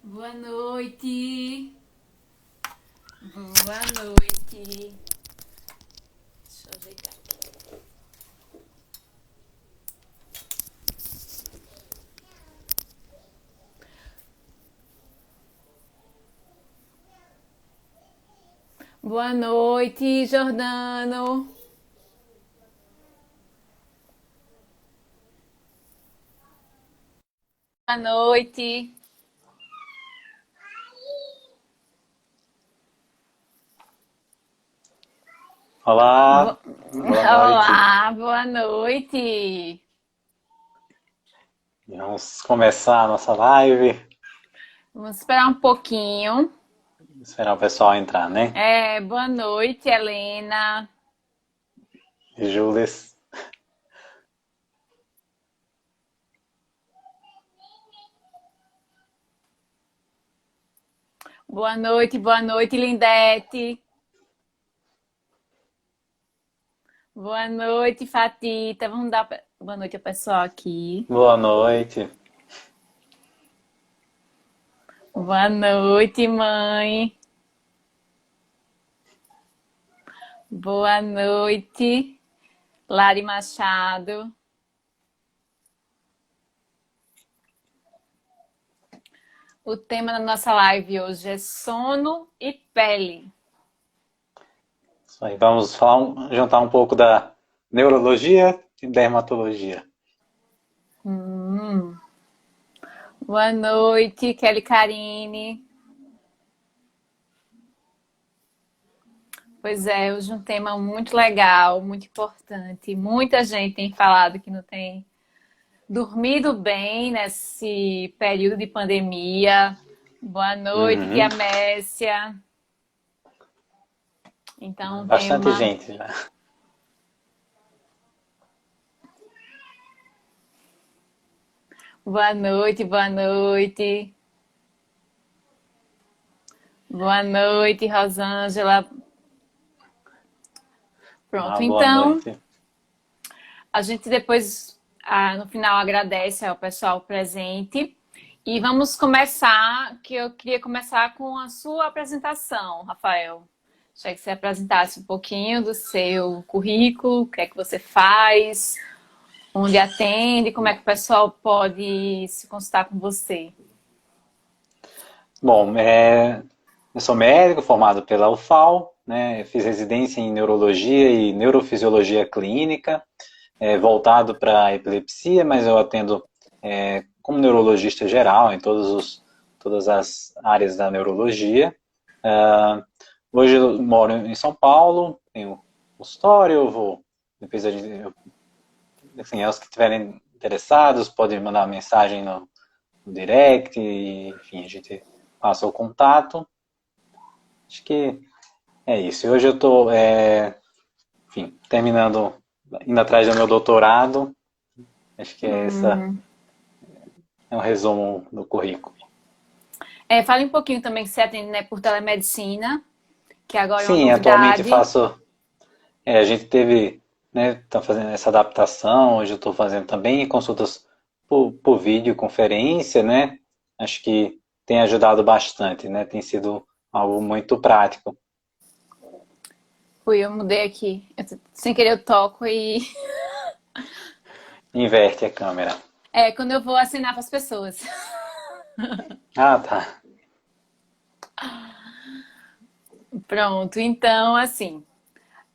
Boa noite. Boa noite. Deixa eu ajeitar aqui. Boa noite, Jordano. Boa noite. Olá, Bo- boa noite. Olá, boa noite. Vamos começar a nossa live. Vamos esperar um pouquinho. Esperar o pessoal entrar, né? Boa noite, Helena. E Jules. Boa noite, Lindete. Boa noite, Fatita. Vamos dar boa noite ao pessoal aqui. Boa noite. Boa noite, mãe. Boa noite, Lari Machado. O tema da nossa live hoje é sono e pele. Isso aí, vamos falar, juntar um pouco da neurologia e dermatologia. Boa noite, Kelly Karine. Pois é, hoje um tema muito legal, muito importante. Muita gente tem falado que não tem dormido bem nesse período de pandemia. Boa noite, Uhum. tia Messia. Então, um Bastante tema. gente já. Boa noite, boa noite. Boa noite, Rosângela. Pronto, Boa então noite. a gente depois, no final, agradece ao pessoal presente. E vamos começar, que eu queria começar com a sua apresentação, Rafael. Achei que você apresentasse um pouquinho do seu currículo, o que é que você faz, onde atende, como é que o pessoal pode se consultar com você. Bom, eu sou médico formado pela UFAL, né? Fiz residência em neurologia e neurofisiologia clínica, voltado para epilepsia, mas eu atendo como neurologista geral em todas as áreas da neurologia. Hoje eu moro em São Paulo, tenho consultório, eu vou, depois assim, os que estiverem interessados podem mandar uma mensagem no direct, e, enfim, a gente passa o contato. Acho que é isso. E hoje eu estou, enfim, terminando, indo atrás do meu doutorado. Acho que é um resumo do currículo. Fale um pouquinho também que você atende, né, por telemedicina, que agora é uma Sim, atualmente novidade. faço. A gente teve, né, tá fazendo essa adaptação. Hoje eu estou fazendo também consultas por videoconferência, né? Acho que tem ajudado bastante, né? Tem sido algo muito prático. Fui, eu mudei aqui. Sem querer eu toco e Inverte a câmera. quando eu vou assinar para as pessoas. Ah, tá. Pronto, então assim,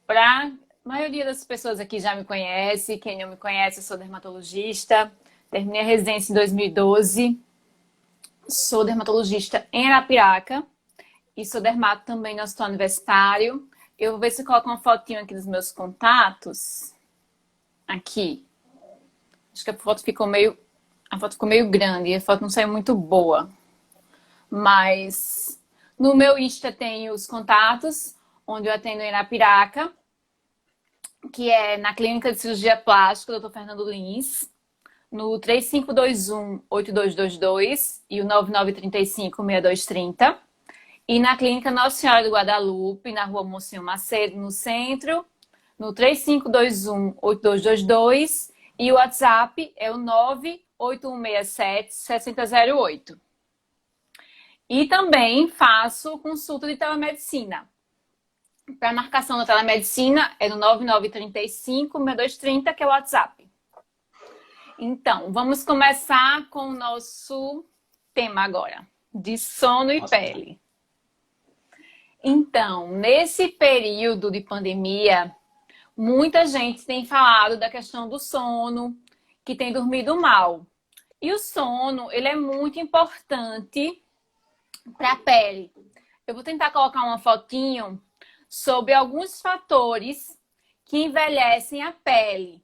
para a maioria das pessoas aqui já me conhece, quem não me conhece, eu sou dermatologista, terminei a residência em 2012, sou dermatologista em Arapiraca e sou dermato também no Hospital Universitário. Eu vou ver se eu coloco uma fotinho aqui dos meus contatos. Aqui. Acho que a foto ficou meio grande, a foto não saiu muito boa. Mas no meu Insta tem os contatos, onde eu atendo em Arapiraca, que é na Clínica de Cirurgia Plástica, Dr. Fernando Lins, no 3521-8222 e o 9935-6230. E na Clínica Nossa Senhora do Guadalupe, na Rua Monsenhor Macedo, no centro, no 3521-8222 e o WhatsApp é o 98167-6008. E também faço consulta de telemedicina. Para marcação da telemedicina é no 9935-6230, que é o WhatsApp. Então, vamos começar com o nosso tema agora, de sono e Nossa. pele. Então, nesse período de pandemia, muita gente tem falado da questão do sono, que tem dormido mal. E o sono, ele é muito importante para a pele. Eu vou tentar colocar uma fotinho sobre alguns fatores que envelhecem a pele.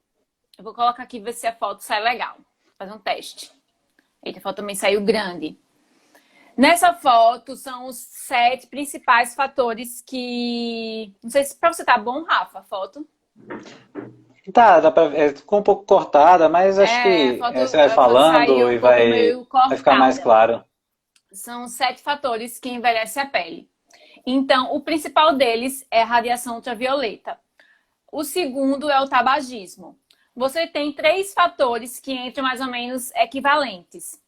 Eu vou colocar aqui ver se a foto sai legal. Vou fazer um teste. Eita, a foto também saiu grande. Nessa foto são os 7 principais fatores que... Não sei se para você tá bom, Rafa, a foto. Tá, dá pra, ficou um pouco cortada, mas acho que você vai A foto falando saiu e um pouco meio vai ficar mais cortada. claro. São 7 fatores que envelhecem a pele. Então, o principal deles é a radiação ultravioleta. O segundo é o tabagismo. Você tem 3 fatores que entram mais ou menos equivalentes,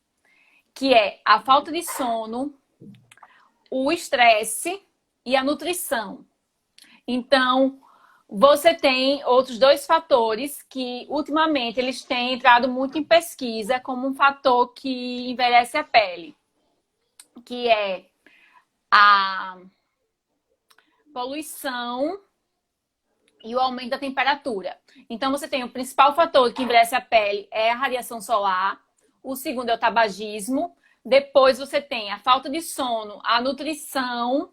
que é a falta de sono, o estresse e a nutrição. Então, você tem outros 2 fatores que, ultimamente, eles têm entrado muito em pesquisa como um fator que envelhece a pele, que é a poluição e o aumento da temperatura. Então, você tem o principal fator que envelhece a pele é a radiação solar, o segundo é o tabagismo, depois você tem a falta de sono, a nutrição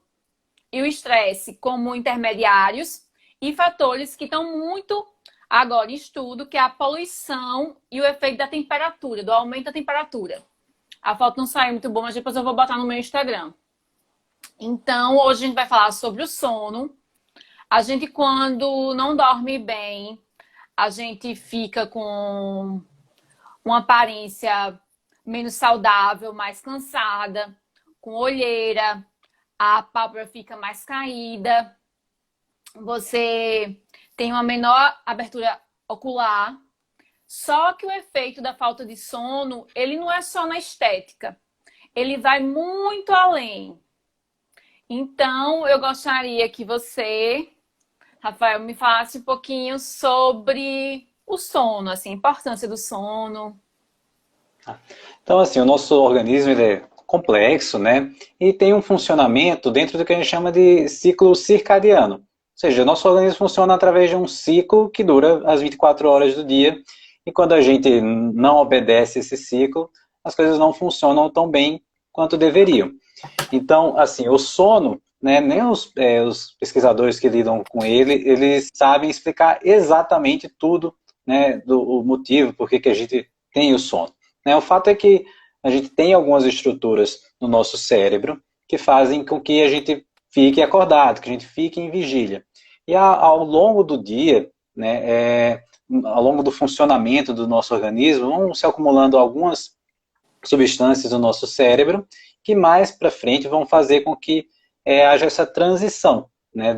e o estresse como intermediários, e fatores que estão muito agora em estudo, que é a poluição e o efeito da temperatura, do aumento da temperatura. A foto não saiu muito boa, mas depois eu vou botar no meu Instagram. Então, hoje a gente vai falar sobre o sono. A gente, quando não dorme bem, a gente fica com uma aparência menos saudável, mais cansada, com olheira, a pálpebra fica mais caída, você tem uma menor abertura ocular. Só que o efeito da falta de sono, ele não é só na estética, ele vai muito além. Então, eu gostaria que você, Rafael, me falasse um pouquinho sobre o sono, assim, a importância do sono. Então, assim, o nosso organismo ele é complexo, né? E tem um funcionamento dentro do que a gente chama de ciclo circadiano. Ou seja, o nosso organismo funciona através de um ciclo que dura as 24 horas do dia. E quando a gente não obedece esse ciclo, as coisas não funcionam tão bem quanto deveriam. Então, assim, o sono, né, nem os pesquisadores que lidam com ele, eles sabem explicar exatamente tudo, né, o motivo, por que a gente tem o sono. Né? O fato é que a gente tem algumas estruturas no nosso cérebro que fazem com que a gente fique acordado, que a gente fique em vigília. E ao longo do dia, né, ao longo do funcionamento do nosso organismo, vão se acumulando algumas substâncias do nosso cérebro que mais para frente vão fazer com que haja essa transição, né,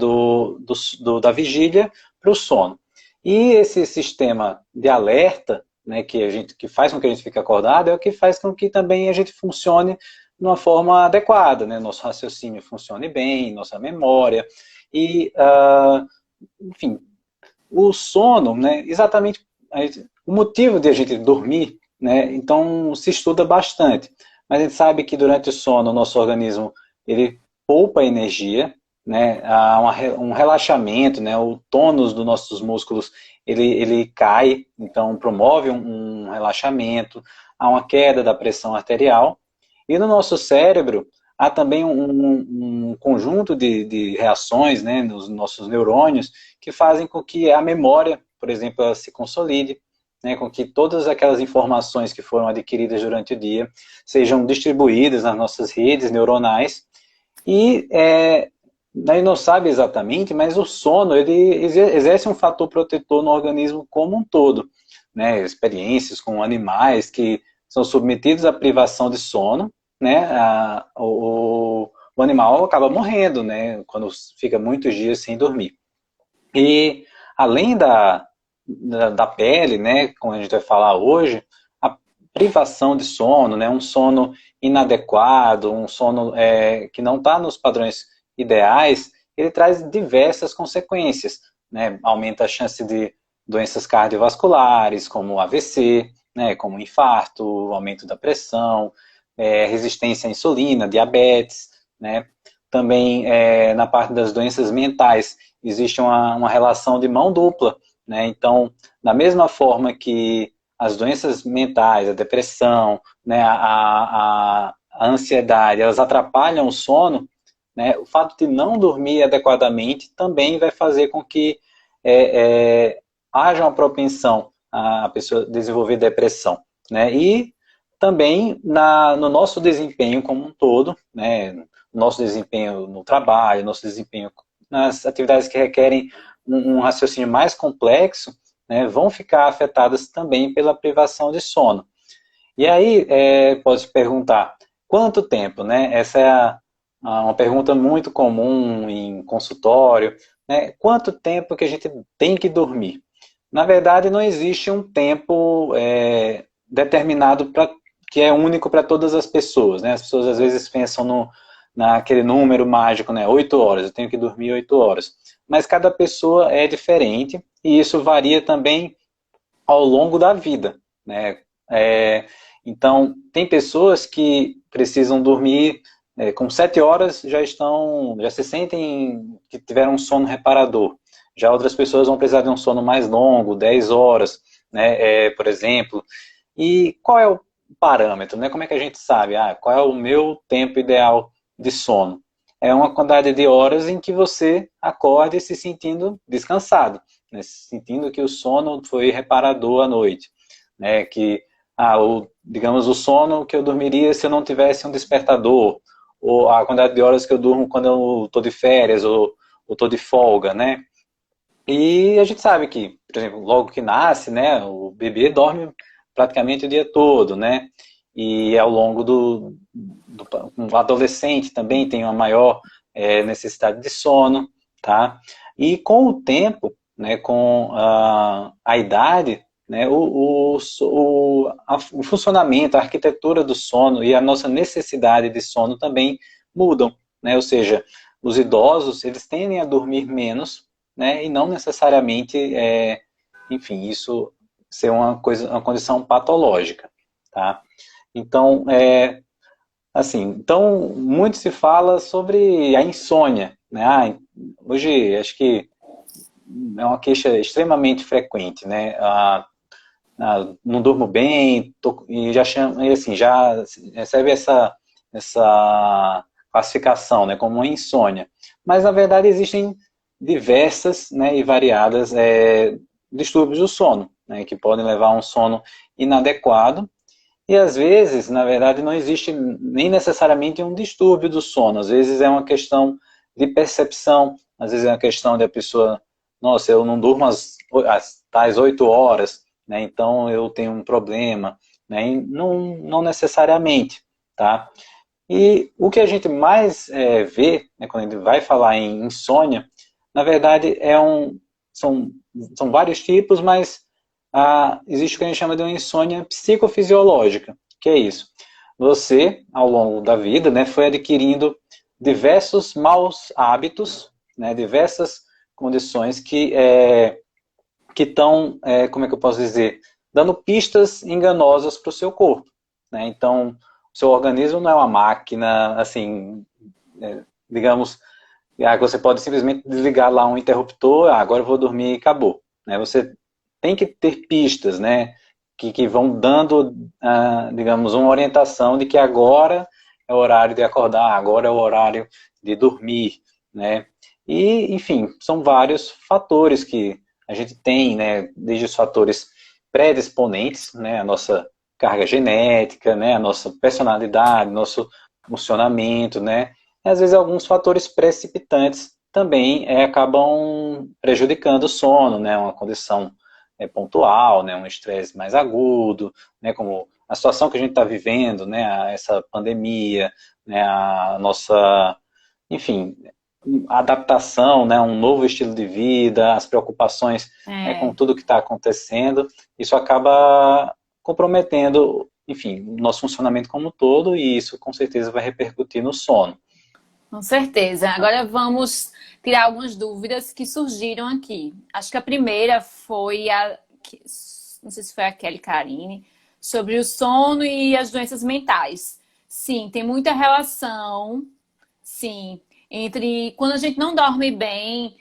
da vigília para o sono. E esse sistema de alerta, né, que faz com que a gente fique acordado, é o que faz com que também a gente funcione de uma forma adequada, né, nosso raciocínio funcione bem, nossa memória, e, enfim, o sono, né, exatamente o motivo de a gente dormir, né, então se estuda bastante. Mas a gente sabe que durante o sono o nosso organismo ele poupa energia, né, há um relaxamento, né, o tônus dos nossos músculos ele cai, então promove um relaxamento, há uma queda da pressão arterial. E no nosso cérebro há também um conjunto de reações, né, nos nossos neurônios que fazem com que a memória, por exemplo, ela se consolide, né, com que todas aquelas informações que foram adquiridas durante o dia sejam distribuídas nas nossas redes neuronais. E daí não sabe exatamente, mas o sono ele exerce um fator protetor no organismo como um todo. Né, experiências com animais que são submetidos à privação de sono, né, o animal acaba morrendo, né, quando fica muitos dias sem dormir. E além da pele, né, como a gente vai falar hoje, privação de sono, né, um sono inadequado, um sono que não está nos padrões ideais, ele traz diversas consequências, né, aumenta a chance de doenças cardiovasculares, como AVC, né, como infarto, aumento da pressão, resistência à insulina, diabetes, né, também na parte das doenças mentais, existe uma relação de mão dupla, né, então, da mesma forma que as doenças mentais, a depressão, né, a ansiedade, elas atrapalham o sono, né, o fato de não dormir adequadamente também vai fazer com que haja uma propensão a pessoa desenvolver depressão. Né, e também no nosso desempenho como um todo, né, nosso desempenho no trabalho, nosso desempenho nas atividades que requerem um raciocínio mais complexo, né, vão ficar afetadas também pela privação de sono. E aí, pode se perguntar, quanto tempo? Né? Essa é uma pergunta muito comum em consultório. Né? Quanto tempo que a gente tem que dormir? Na verdade, não existe um tempo determinado que é único para todas as pessoas. Né? As pessoas às vezes pensam naquele número mágico, né? 8 horas, eu tenho que dormir 8 horas. Mas cada pessoa é diferente e isso varia também ao longo da vida, né? Então, tem pessoas que precisam dormir com 7 horas já se sentem que tiveram um sono reparador. Já outras pessoas vão precisar de um sono mais longo, 10 horas, né? Por exemplo. E qual é o parâmetro, né? Como é que a gente sabe? Qual é o meu tempo ideal de sono? É uma quantidade de horas em que você acorde se sentindo descansado, né? Sentindo que o sono foi reparador à noite, né? Que, digamos, o sono que eu dormiria se eu não tivesse um despertador, ou a quantidade de horas que eu durmo quando eu estou de férias, ou estou de folga, né? E a gente sabe que, por exemplo, logo que nasce, né, o bebê dorme praticamente o dia todo, né? E ao longo o adolescente também tem uma maior necessidade de sono, tá? E com o tempo, né, com a idade, né, o funcionamento, a arquitetura do sono e a nossa necessidade de sono também mudam, né? Ou seja, os idosos, eles tendem a dormir menos, né, e não necessariamente, enfim, isso ser uma condição patológica, tá? Então, então, muito se fala sobre a insônia, né? Hoje, acho que é uma queixa extremamente frequente, né? Não durmo bem, e já chama, e assim, já recebe essa classificação, né, como uma insônia. Mas, na verdade, existem diversas, né, e variadas distúrbios do sono, né, que podem levar a um sono inadequado. E às vezes, na verdade, não existe nem necessariamente um distúrbio do sono. Às vezes é uma questão de percepção, às vezes é uma questão de a pessoa, nossa, eu não durmo às tais 8 horas, né, então eu tenho um problema, né, e não necessariamente, tá? E o que a gente mais vê, né, quando a gente vai falar em insônia, na verdade são vários tipos, mas existe o que a gente chama de uma insônia psicofisiológica. Que é isso? Você, ao longo da vida, né, foi adquirindo diversos maus hábitos, né, diversas condições que estão, como é que eu posso dizer, dando pistas enganosas para o seu corpo. Né? Então, o seu organismo não é uma máquina, assim, digamos, que você pode simplesmente desligar lá um interruptor, agora eu vou dormir e acabou. Né? Você tem que ter pistas, né, que vão dando, digamos, uma orientação de que agora é o horário de acordar, agora é o horário de dormir, né? E, enfim, são vários fatores que a gente tem, né, desde os fatores predisponentes, né, a nossa carga genética, né, a nossa personalidade, nosso funcionamento, né, e às vezes alguns fatores precipitantes também acabam prejudicando o sono, né, uma condição pontual, né, um estresse mais agudo, né, como a situação que a gente está vivendo, né, essa pandemia, né, a nossa, enfim, a adaptação, né, um novo estilo de vida, as preocupações com tudo que está acontecendo, isso acaba comprometendo enfim, o nosso funcionamento como um todo, e isso com certeza vai repercutir no sono. Com certeza. Agora vamos tirar algumas dúvidas que surgiram aqui. Acho que a primeira foi não sei se foi a Kelly Karine, sobre o sono e as doenças mentais. Sim, tem muita relação, sim, entre quando a gente não dorme bem,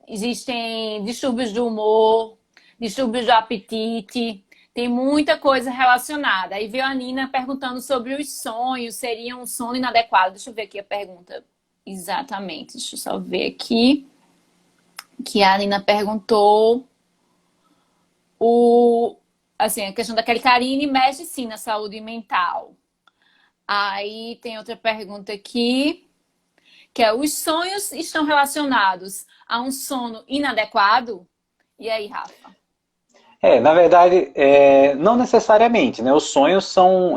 existem distúrbios do humor, distúrbios do apetite, tem muita coisa relacionada. Aí veio a Nina perguntando sobre os sonhos, seria um sono inadequado. Deixa eu ver aqui a pergunta exatamente. Deixa eu só ver aqui. Que a Nina perguntou assim, a questão daquele Karine mexe sim na saúde mental. Aí tem outra pergunta aqui, que é: os sonhos estão relacionados a um sono inadequado? E aí, Rafa? Na verdade, não necessariamente, né? Os sonhos são,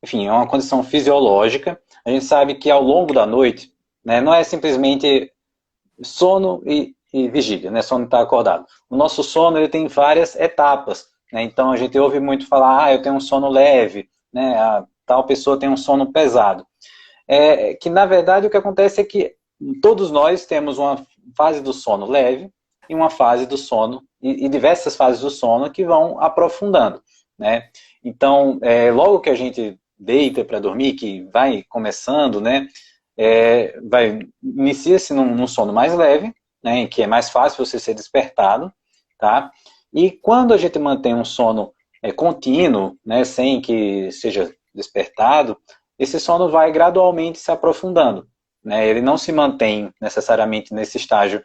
enfim, é uma condição fisiológica. A gente sabe que ao longo da noite, né, não é simplesmente sono e vigília, né? Sono está acordado. O nosso sono ele tem várias etapas, né? Então a gente ouve muito falar, eu tenho um sono leve, né? A tal pessoa tem um sono pesado. Que na verdade o que acontece é que todos nós temos uma fase do sono leve e uma fase do sono e diversas fases do sono que vão aprofundando, né? Então, logo que a gente deita para dormir, que vai começando, né? Inicia-se num sono mais leve, né? Em que é mais fácil você ser despertado, tá? E quando a gente mantém um sono contínuo, né? Sem que seja despertado, esse sono vai gradualmente se aprofundando, né? Ele não se mantém necessariamente nesse estágio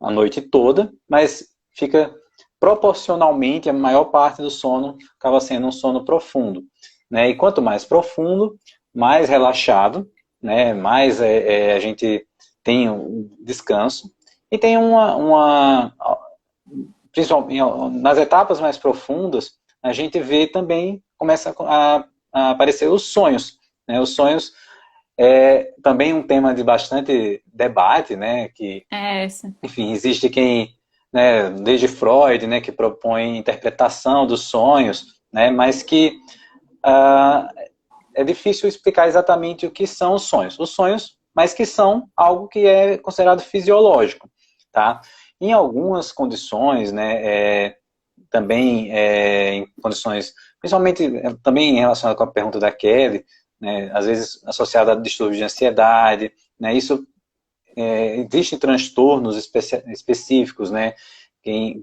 a noite toda, mas fica proporcionalmente, a maior parte do sono acaba sendo um sono profundo, né? E quanto mais profundo, mais relaxado, né? Mais a gente tem um descanso e tem principalmente nas etapas mais profundas, a gente vê também, começa a aparecer os sonhos, né? Os sonhos é também um tema de bastante debate, né? Que, Essa. enfim, existe quem, né, desde Freud, né, que propõe interpretação dos sonhos, né? Mas que ah, é difícil explicar exatamente o que são os sonhos. Os sonhos, mas que são algo que é considerado fisiológico, tá? Em algumas condições, né, também em condições, principalmente também relacionado com a pergunta da Kelly, né, às vezes associada a distúrbios de ansiedade, né, isso existem transtornos específicos, né,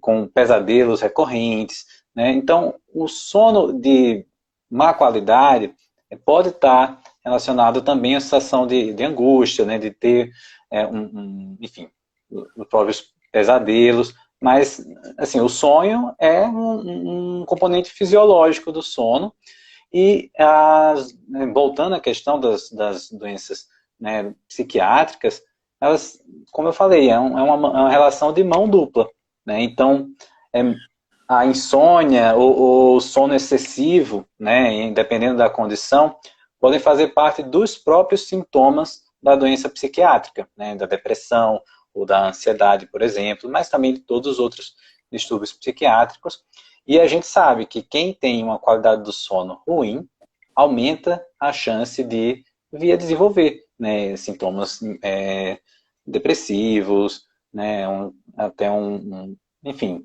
com pesadelos recorrentes, né, então o sono de má qualidade pode estar relacionado também à sensação de angústia, né, de ter, enfim, os próprios pesadelos, mas, assim, o sonho é um componente fisiológico do sono. E, voltando à questão das doenças, né, psiquiátricas, elas, como eu falei, é uma relação de mão dupla, né? Então, é, a insônia ou o sono excessivo, né, dependendo da condição, podem fazer parte dos próprios sintomas da doença psiquiátrica, né, da depressão ou da ansiedade, por exemplo, mas também de todos os outros distúrbios psiquiátricos. E a gente sabe que quem tem uma qualidade do sono ruim aumenta a chance de vir a desenvolver, né, sintomas depressivos, né, enfim,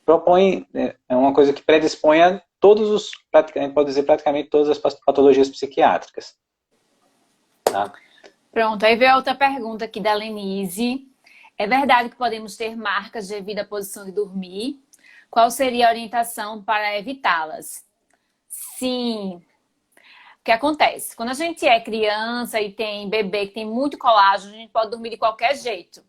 propõe, é uma coisa que predispõe a praticamente, pode dizer, praticamente todas as patologias psiquiátricas. Tá? Pronto, aí veio a outra pergunta aqui da Lenise. É verdade que podemos ter marcas devido à posição de dormir? Qual seria a orientação para evitá-las? Sim. O que acontece? Quando a gente é criança e tem bebê que tem muito colágeno, a gente pode dormir de qualquer jeito.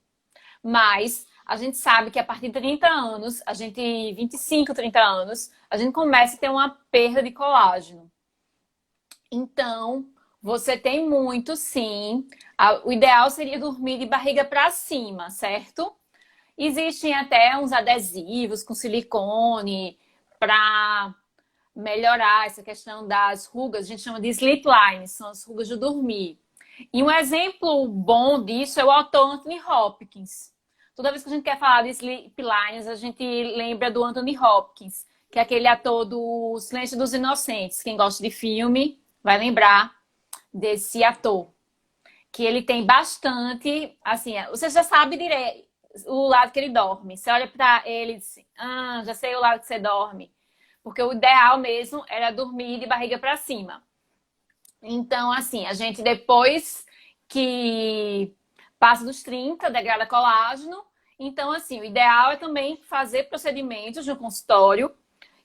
Mas a gente sabe que a partir de 30 anos, 25, 30 anos, a gente começa a ter uma perda de colágeno. Então, você tem muito, sim. O ideal seria dormir de barriga para cima, certo? Existem até uns adesivos com silicone para melhorar essa questão das rugas. A gente chama de sleep lines, são as rugas de dormir. E um exemplo bom disso é o autor Anthony Hopkins. Toda vez que a gente quer falar de sleep lines, a gente lembra do Anthony Hopkins, que é aquele ator do Silêncio dos Inocentes. Quem gosta de filme vai lembrar desse ator. Que ele tem bastante, assim, você já sabe direito o lado que ele dorme. Você olha pra ele e diz, já sei o lado que você dorme. Porque o ideal mesmo era dormir de barriga pra cima. Então, assim, a gente depois que passa dos 30, degrada colágeno. Então, assim, o ideal é também fazer procedimentos no consultório,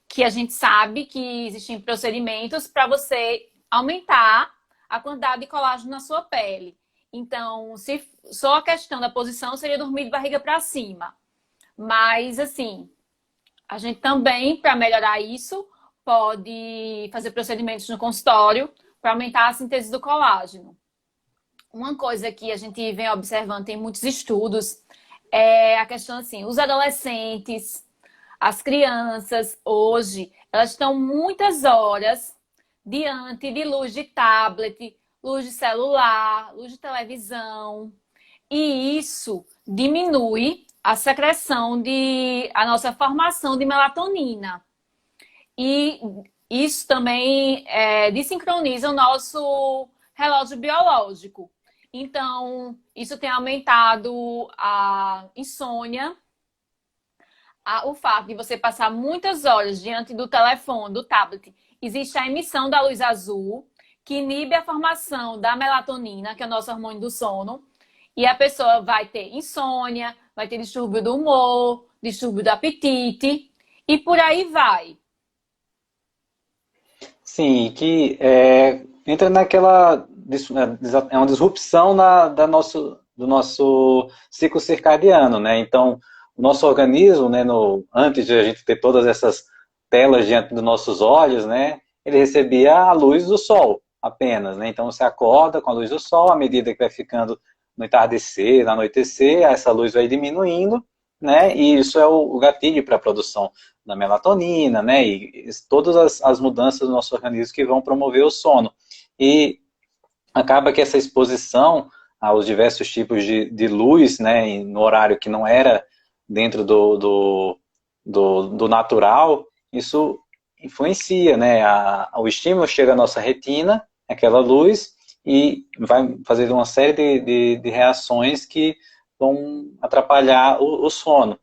que a gente sabe que existem procedimentos para você aumentar a quantidade de colágeno na sua pele. Então, se só a questão da posição seria dormir de barriga para cima. Mas, assim, a gente também, para melhorar isso, pode fazer procedimentos no consultório para aumentar a síntese do colágeno. Uma coisa que a gente vem observando, tem muitos estudos, é a questão assim, os adolescentes, as crianças, hoje, elas estão muitas horas diante de luz de tablet, luz de celular, luz de televisão. E isso diminui a secreção a nossa formação de melatonina. E isso também desincroniza o nosso relógio biológico. Então, isso tem aumentado a insônia, o fato de você passar muitas horas diante do telefone, do tablet. Existe a emissão da luz azul, que inibe a formação da melatonina, que é o nosso hormônio do sono, e a pessoa vai ter insônia, vai ter distúrbio do humor, distúrbio do apetite, e por aí vai. Sim, que entra é uma disrupção do nosso ciclo circadiano, né? Então, o nosso organismo, né, antes de a gente ter todas essas telas diante dos nossos olhos, né, ele recebia a luz do sol apenas, né? Então, você acorda com a luz do sol, à medida que vai ficando no entardecer, no anoitecer, essa luz vai diminuindo, né? E isso é o gatilho para a produção da melatonina, né? E todas as mudanças do nosso organismo que vão promover o sono. E acaba que essa exposição aos diversos tipos de luz, né? No horário que não era dentro do natural, isso influencia, né? O estímulo chega à nossa retina, aquela luz, e vai fazer uma série de reações que vão atrapalhar o sono.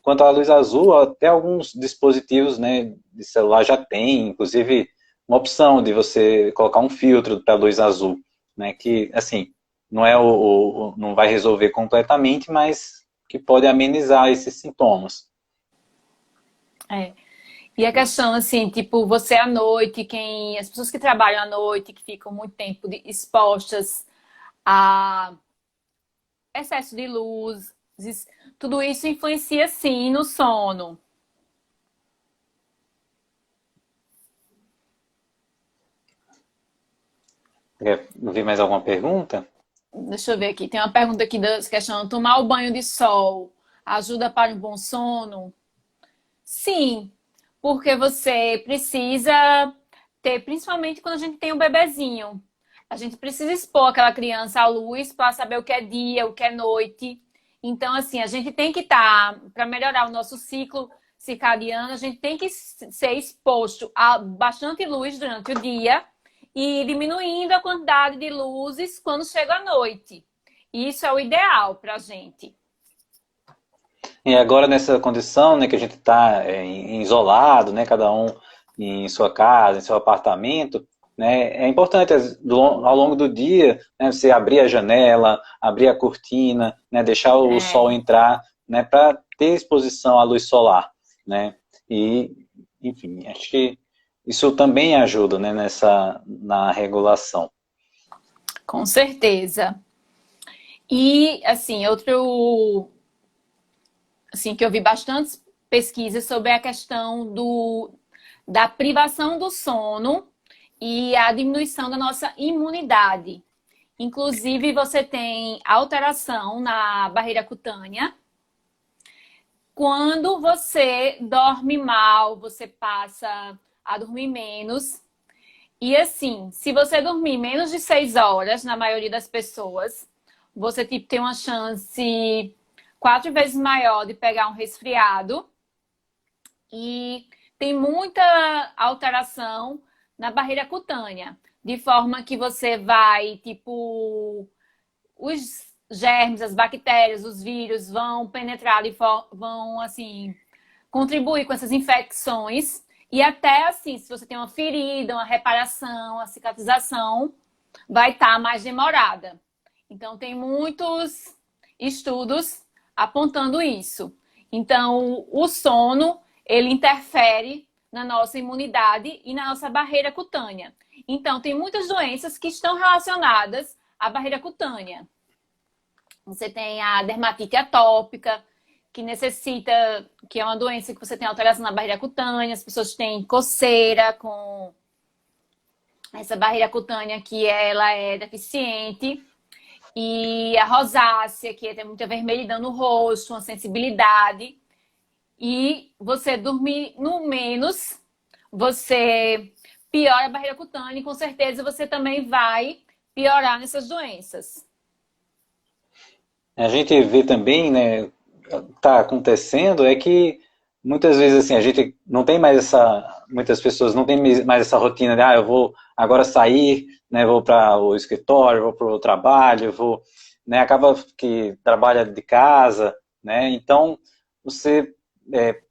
Quanto à luz azul, até alguns dispositivos, né, de celular já tem, inclusive, uma opção de você colocar um filtro para luz azul, né, que, assim, não é não vai resolver completamente, mas que pode amenizar esses sintomas. É. E a questão, assim, tipo, você à noite, as pessoas que trabalham à noite, que ficam muito tempo expostas a excesso de luz, tudo isso influencia, sim, no sono. Quer ver mais alguma pergunta? Deixa eu ver aqui. Tem uma pergunta aqui da questão: tomar o banho de sol ajuda para um bom sono? Sim, porque você precisa ter, principalmente quando a gente tem um bebezinho. A gente precisa expor aquela criança à luz para saber o que é dia, o que é noite. Então, assim, a gente tem que estar, para melhorar o nosso ciclo circadiano, a gente tem que ser exposto a bastante luz durante o dia e diminuindo a quantidade de luzes quando chega a noite. Isso é o ideal para a gente. E agora nessa condição, né, que a gente está isolado, né, cada um em sua casa, em seu apartamento, né, é importante ao longo do dia, né, você abrir a janela, abrir a cortina, né, deixar o sol entrar, né, para ter exposição à luz solar, né, e enfim, acho que isso também ajuda, né, na regulação. Com certeza. E, assim, outro assim, que eu vi bastantes pesquisas sobre a questão da privação do sono e a diminuição da nossa imunidade. Inclusive, você tem alteração na barreira cutânea. Quando você dorme mal, você passa a dormir menos. E assim, se você dormir menos de 6 horas, na maioria das pessoas, você tipo, tem uma chance 4 vezes maior de pegar um resfriado. E tem muita alteração na barreira cutânea, de forma que você vai, tipo, os germes, as bactérias, os vírus vão penetrar e vão, assim, contribuir com essas infecções. E até, assim, se você tem uma ferida, uma reparação, a cicatrização vai estar mais demorada. Então, tem muitos estudos apontando isso. Então, o sono, ele interfere na nossa imunidade e na nossa barreira cutânea. Então, tem muitas doenças que estão relacionadas à barreira cutânea. Você tem a dermatite atópica, que necessita, que é uma doença que você tem alteração na barreira cutânea, as pessoas têm coceira com essa barreira cutânea que ela é deficiente. E a rosácea, que tem muita vermelhidão no rosto, uma sensibilidade. E você dormir no menos, você piora a barreira cutânea e com certeza você também vai piorar nessas doenças. A gente vê também, né, tá acontecendo é que muitas vezes assim a gente não tem mais muitas pessoas não tem mais essa rotina de eu vou agora sair, né, vou para o escritório, vou para o trabalho, vou, né, acaba que trabalha de casa, né, então você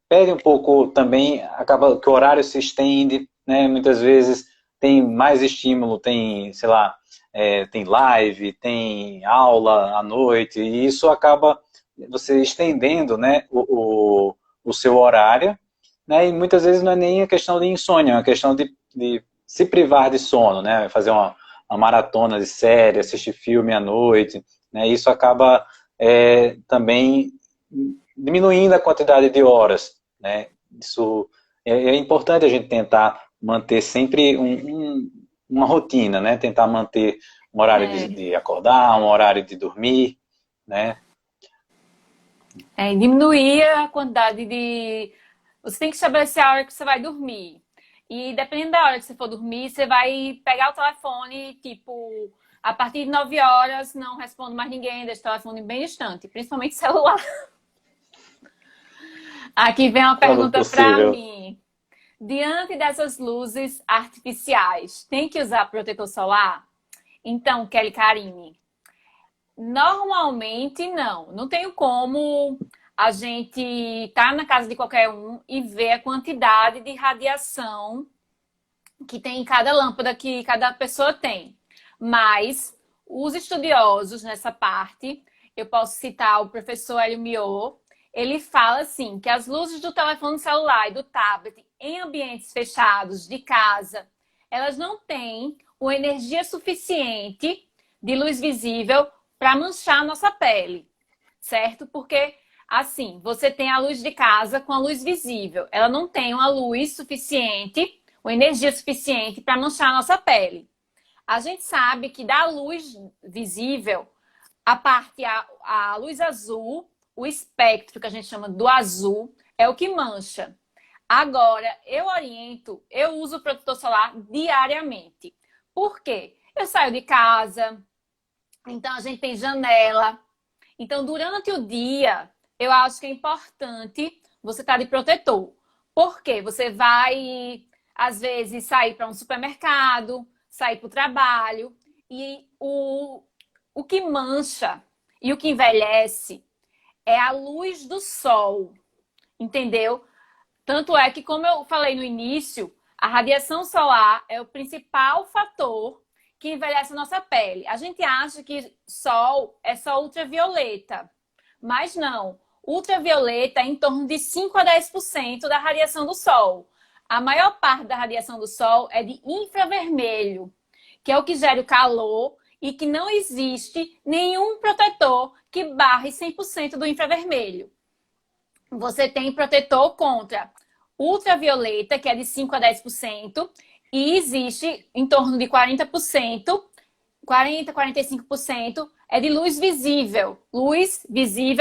perde um pouco também, acaba que o horário se estende, né, muitas vezes tem mais estímulo, tem, sei lá, tem live, tem aula à noite, e isso acaba você estendendo, né, o seu horário, né, e muitas vezes não é nem a questão de insônia, é uma questão de se privar de sono, né, fazer uma maratona de série, assistir filme à noite, né, isso acaba também diminuindo a quantidade de horas, né, isso é importante a gente tentar manter sempre uma rotina, né, tentar manter um horário É, de acordar, um horário de dormir, né, diminuir a quantidade de. Você tem que estabelecer a hora que você vai dormir. E dependendo da hora que você for dormir, você vai pegar o telefone, tipo, a partir de 9 horas, não respondo mais ninguém, deixa o telefone bem distante, principalmente celular. Aqui vem uma quando pergunta para possível. mim. Diante dessas luzes artificiais, tem que usar protetor solar? Então, Kelly Karine, normalmente não. Não tenho como a gente estar na casa de qualquer um e ver a quantidade de radiação que tem em cada lâmpada que cada pessoa tem. Mas os estudiosos nessa parte, eu posso citar o professor Hélio Miot, ele fala assim que as luzes do telefone celular e do tablet em ambientes fechados de casa, elas não têm uma energia suficiente de luz visível para manchar a nossa pele, certo? Porque assim, você tem a luz de casa com a luz visível, ela não tem uma luz suficiente, uma energia suficiente para manchar a nossa pele. A gente sabe que da luz visível, a parte, a luz azul, o espectro que a gente chama do azul, é o que mancha. Agora, eu oriento, eu uso o protetor solar diariamente. Por quê? Eu saio de casa, então a gente tem janela. Então, durante o dia, eu acho que é importante você estar de protetor. Por quê? Você vai, às vezes, sair para um supermercado, sair para o trabalho, e o que mancha e o que envelhece é a luz do sol, entendeu? Tanto é que, como eu falei no início, a radiação solar é o principal fator que envelhece a nossa pele. A gente acha que sol é só ultravioleta, mas não. Ultravioleta é em torno de 5 a 10% da radiação do sol. A maior parte da radiação do sol é de infravermelho, que é o que gera o calor e que não existe nenhum protetor que barre 100% do infravermelho. Você tem protetor contra ultravioleta, que é de 5 a 10%, e existe em torno de 40%, 40, 45% é de luz visível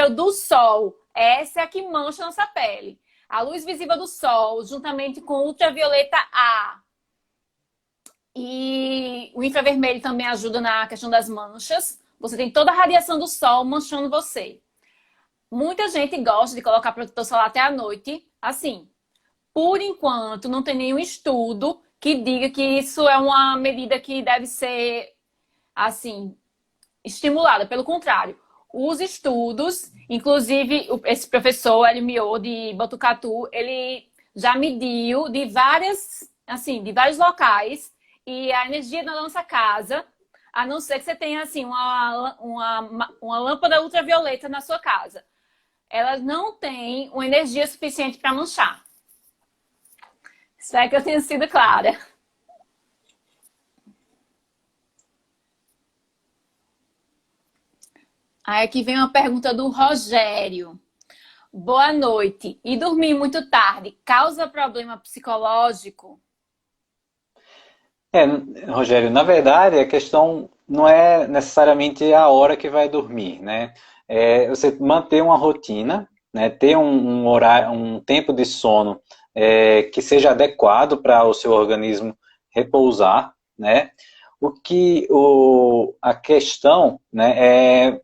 do sol. Essa é a que mancha a nossa pele. A luz visível do sol, juntamente com ultravioleta A. E o infravermelho também ajuda na questão das manchas. Você tem toda a radiação do sol manchando você. Muita gente gosta de colocar protetor solar até a noite, assim, por enquanto, não tem nenhum estudo que diga que isso é uma medida que deve ser, assim, estimulada. Pelo contrário, os estudos, inclusive esse professor Elmio de Botucatu, ele já mediu de de vários locais e a energia da nossa casa, a não ser que você tenha assim uma lâmpada ultravioleta na sua casa, ela não tem uma energia suficiente para manchar. Espero que eu tenha sido clara. Aí aqui vem uma pergunta do Rogério. Boa noite. E dormir muito tarde causa problema psicológico? É, Rogério, na verdade, a questão não é necessariamente a hora que vai dormir, né? É você manter uma rotina, né? Ter um horário, um tempo de sono que seja adequado para o seu organismo repousar, né? A questão, né, é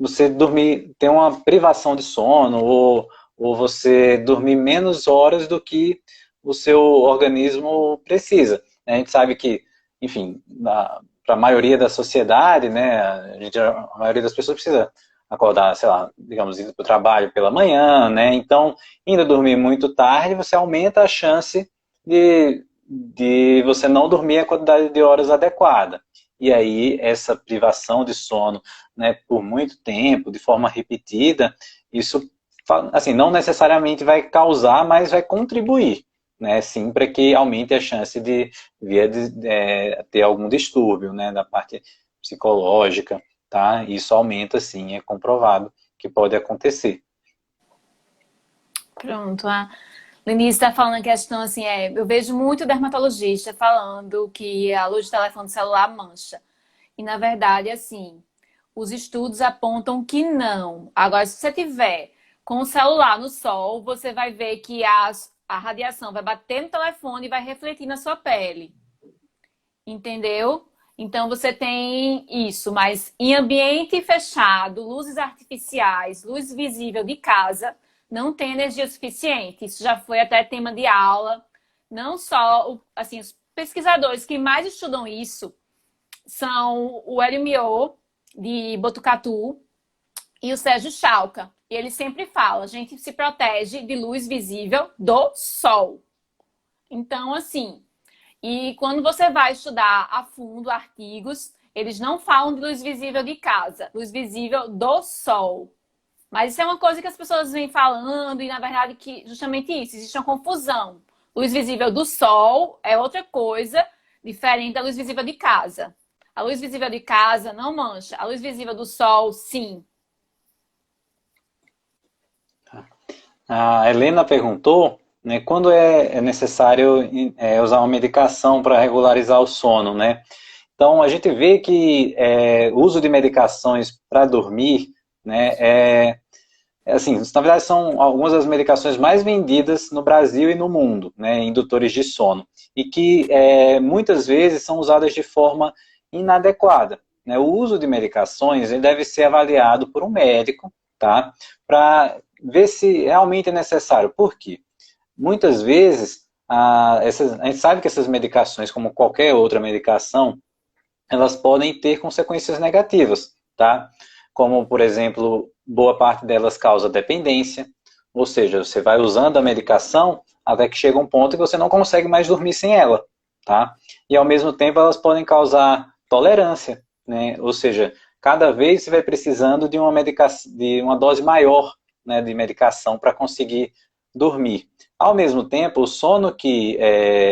você dormir, ter uma privação de sono ou você dormir menos horas do que o seu organismo precisa. A gente sabe que, enfim, para a maioria da sociedade, né, a maioria das pessoas precisa acordar, sei lá, digamos, indo para o trabalho pela manhã, né? Então, indo dormir muito tarde, você aumenta a chance de você não dormir a quantidade de horas adequada. E aí, essa privação de sono, né, por muito tempo, de forma repetida, isso, assim, não necessariamente vai causar, mas vai contribuir, né, sim, para que aumente a chance de vir ter algum distúrbio, né, da parte psicológica, tá? Isso aumenta, sim, é comprovado que pode acontecer. Pronto. A Lenise está falando a questão assim, eu vejo muito dermatologista falando que a luz de telefone celular mancha. E na verdade, assim, os estudos apontam que não. Agora, se você tiver com o celular no sol, você vai ver que a radiação vai bater no telefone e vai refletir na sua pele. Entendeu? Então você tem isso, mas em ambiente fechado, luzes artificiais, luz visível de casa, não tem energia suficiente. Isso já foi até tema de aula. Não só, assim, os pesquisadores que mais estudam isso são o LMO de Botucatu e o Sérgio Chalca. E ele sempre fala, a gente se protege de luz visível do sol. Então, assim, e quando você vai estudar a fundo artigos, eles não falam de luz visível de casa, luz visível do sol. Mas isso é uma coisa que as pessoas vêm falando e, na verdade, que justamente isso, existe uma confusão. Luz visível do sol é outra coisa diferente da luz visível de casa. A luz visível de casa não mancha. A luz visível do sol, sim. A Helena perguntou, né, quando é necessário usar uma medicação para regularizar o sono, né? Então, a gente vê que o uso de medicações para dormir, né, assim, na verdade são algumas das medicações mais vendidas no Brasil e no mundo, né, indutores de sono, e que muitas vezes são usadas de forma inadequada, né? O uso de medicações ele deve ser avaliado por um médico, tá? Para ver se realmente é necessário. Por quê? Muitas vezes, a gente sabe que essas medicações, como qualquer outra medicação, elas podem ter consequências negativas, tá? Como, por exemplo, boa parte delas causa dependência, ou seja, você vai usando a medicação até que chega um ponto que você não consegue mais dormir sem ela, tá? E ao mesmo tempo elas podem causar tolerância, né? Ou seja, cada vez você vai precisando de de uma dose maior, né, de medicação para conseguir dormir. Ao mesmo tempo, o sono que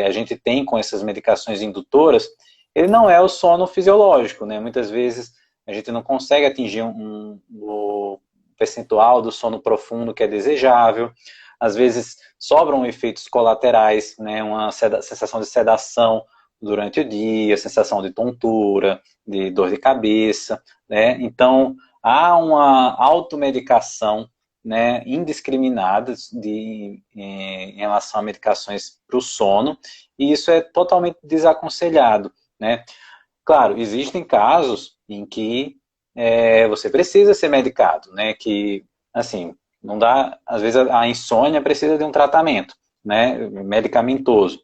a gente tem com essas medicações indutoras, ele não é o sono fisiológico, né? Muitas vezes a gente não consegue atingir o percentual do sono profundo que é desejável. Às vezes sobram efeitos colaterais, né? Uma sensação de sedação durante o dia, sensação de tontura, de dor de cabeça, né? Então, há uma automedicação, né, indiscriminada em relação a medicações para o sono, e isso é totalmente desaconselhado, né? Claro, existem casos em que você precisa ser medicado, né? Que, assim, não dá, às vezes a insônia precisa de um tratamento. né, medicamentoso.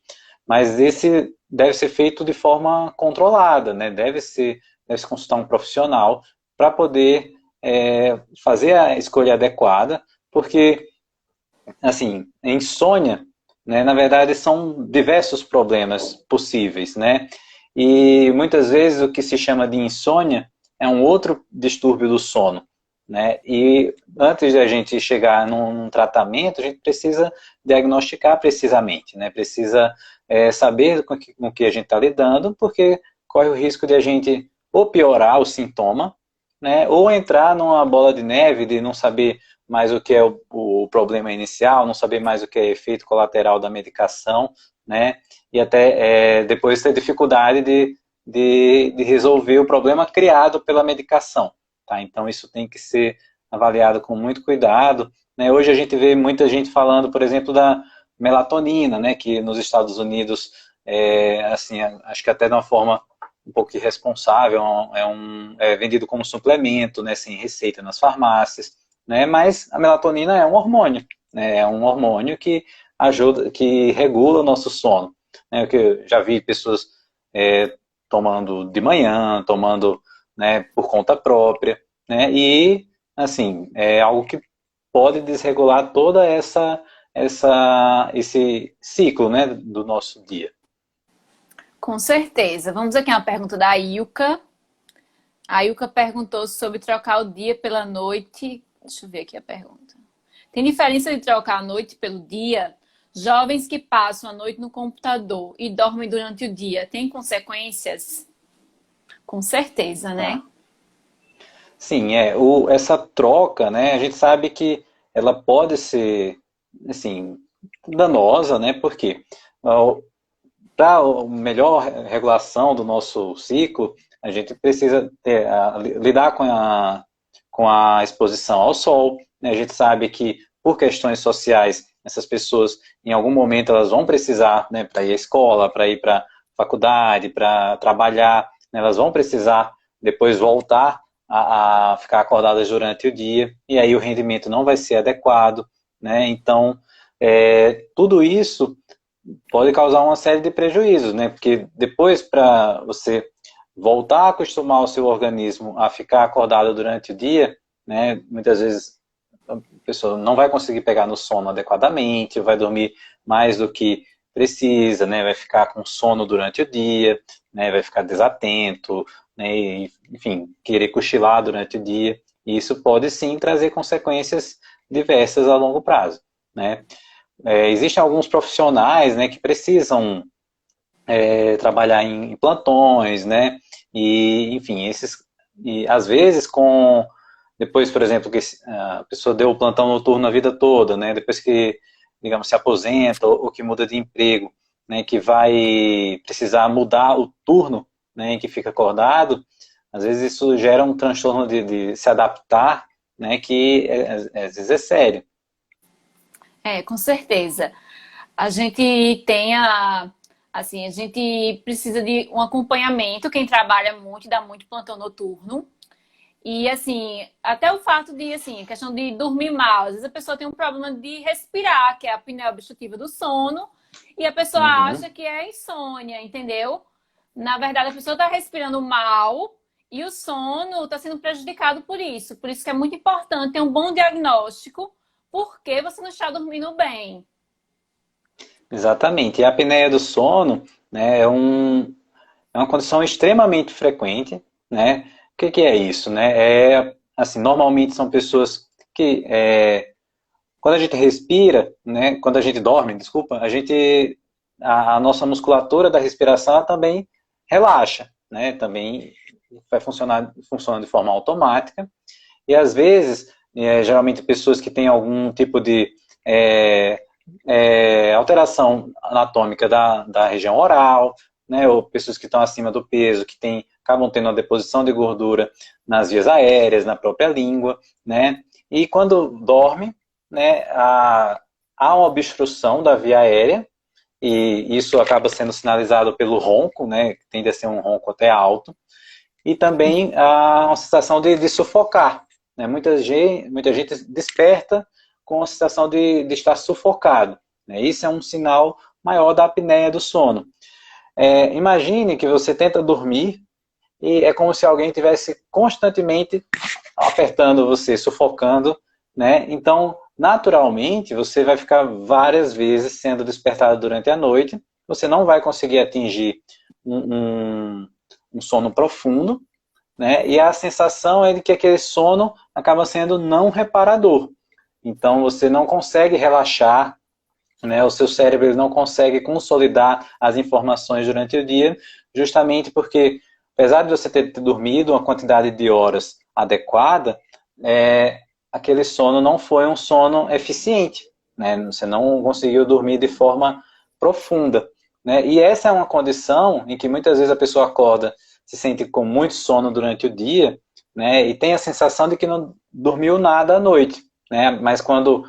Mas esse deve ser feito de forma controlada, né, deve-se consultar um profissional para poder fazer a escolha adequada, porque, assim, insônia, né, na verdade, são diversos problemas possíveis, né, e muitas vezes o que se chama de insônia é um outro distúrbio do sono, né, e antes de a gente chegar num tratamento, a gente precisa diagnosticar precisamente, né, precisa saber com que a gente está lidando, porque corre o risco de a gente ou piorar o sintoma, né, ou entrar numa bola de neve de não saber mais o que é o problema inicial, não saber mais o que é efeito colateral da medicação, né, e até depois ter dificuldade de resolver o problema criado pela medicação. Tá? Então isso tem que ser avaliado com muito cuidado. Né? Hoje a gente vê muita gente falando, por exemplo, da melatonina, né, que nos Estados Unidos, assim, acho que até de uma forma um pouco irresponsável, é vendido como suplemento, né, sem receita nas farmácias, né, mas a melatonina é um hormônio, né, é um hormônio que ajuda, que regula o nosso sono. Né, que eu já vi pessoas tomando de manhã, tomando, né, por conta própria, né, e assim, é algo que pode desregular toda esse ciclo, né, do nosso dia. Com certeza. Vamos aqui uma pergunta da Ilka. A Ilka perguntou sobre trocar o dia pela noite. Deixa eu ver aqui a pergunta. Tem diferença de trocar a noite pelo dia? Jovens que passam a noite no computador e dormem durante o dia, tem consequências? Com certeza, né? Sim, essa troca, né, a gente sabe que ela pode ser, assim, danosa, né, porque para a melhor regulação do nosso ciclo, a gente precisa lidar com a exposição ao sol, né, a gente sabe que por questões sociais, essas pessoas, em algum momento, elas vão precisar, né, para ir à escola, para ir para a faculdade, para trabalhar, né, elas vão precisar depois voltar a ficar acordadas durante o dia, e aí o rendimento não vai ser adequado, né? Então, tudo isso pode causar uma série de prejuízos, né? Porque depois, para você voltar a acostumar o seu organismo a ficar acordado durante o dia, né? Muitas vezes a pessoa não vai conseguir pegar no sono adequadamente, vai dormir mais do que precisa, né? Vai ficar com sono durante o dia, né? Vai ficar desatento, né, e, enfim, querer cochilar durante o dia, e isso pode sim trazer consequências diversas a longo prazo, né. Existem alguns profissionais, né, que precisam trabalhar em plantões, né, e, enfim, e às vezes depois, por exemplo, que a pessoa deu o plantão noturno a vida toda, né, depois que, digamos, se aposenta ou que muda de emprego, né, que vai precisar mudar o turno, né, em que fica acordado, às vezes isso gera um transtorno de se adaptar, né, que às vezes é sério. Com certeza. A gente assim, a gente precisa de um acompanhamento, quem trabalha muito, dá muito plantão noturno. E assim, até o fato de, assim, a questão de dormir mal. Às vezes a pessoa tem um problema de respirar, que é a apneia obstrutiva do sono, e a pessoa Uhum. acha que é insônia, entendeu? Na verdade, a pessoa está respirando mal e o sono está sendo prejudicado por isso. Por isso que é muito importante ter um bom diagnóstico, porque você não está dormindo bem. Exatamente. E a apneia do sono, né, é uma condição extremamente frequente, né? O que é isso, né? Assim, normalmente são pessoas que quando a gente respira, né, quando a gente dorme, desculpa, a nossa musculatura da respiração também relaxa, né, também funciona de forma automática, e às vezes, geralmente pessoas que têm algum tipo de alteração anatômica da região oral, né, ou pessoas que estão acima do peso, acabam tendo uma deposição de gordura nas vias aéreas, na própria língua, né, e quando dorme, né, há uma obstrução da via aérea, e isso acaba sendo sinalizado pelo ronco, né, que tende a ser um ronco até alto, e também há uma sensação de sufocar. Né, muita gente desperta com a sensação de estar sufocado. né? Isso é um sinal maior da apneia do sono. Imagine que você tenta dormir e é como se alguém estivesse constantemente apertando você, sufocando, né? Então, naturalmente, você vai ficar várias vezes sendo despertado durante a noite, você não vai conseguir atingir um sono profundo, né? E a sensação é de que aquele sono acaba sendo não reparador. Então, você não consegue relaxar, né? O seu cérebro ele não consegue consolidar as informações durante o dia, justamente porque, apesar de você ter dormido uma quantidade de horas adequada, aquele sono não foi um sono eficiente, né? Você não conseguiu dormir de forma profunda, né? E essa é uma condição em que muitas vezes a pessoa acorda, se sente com muito sono durante o dia, né? E tem a sensação de que não dormiu nada à noite, né? Mas quando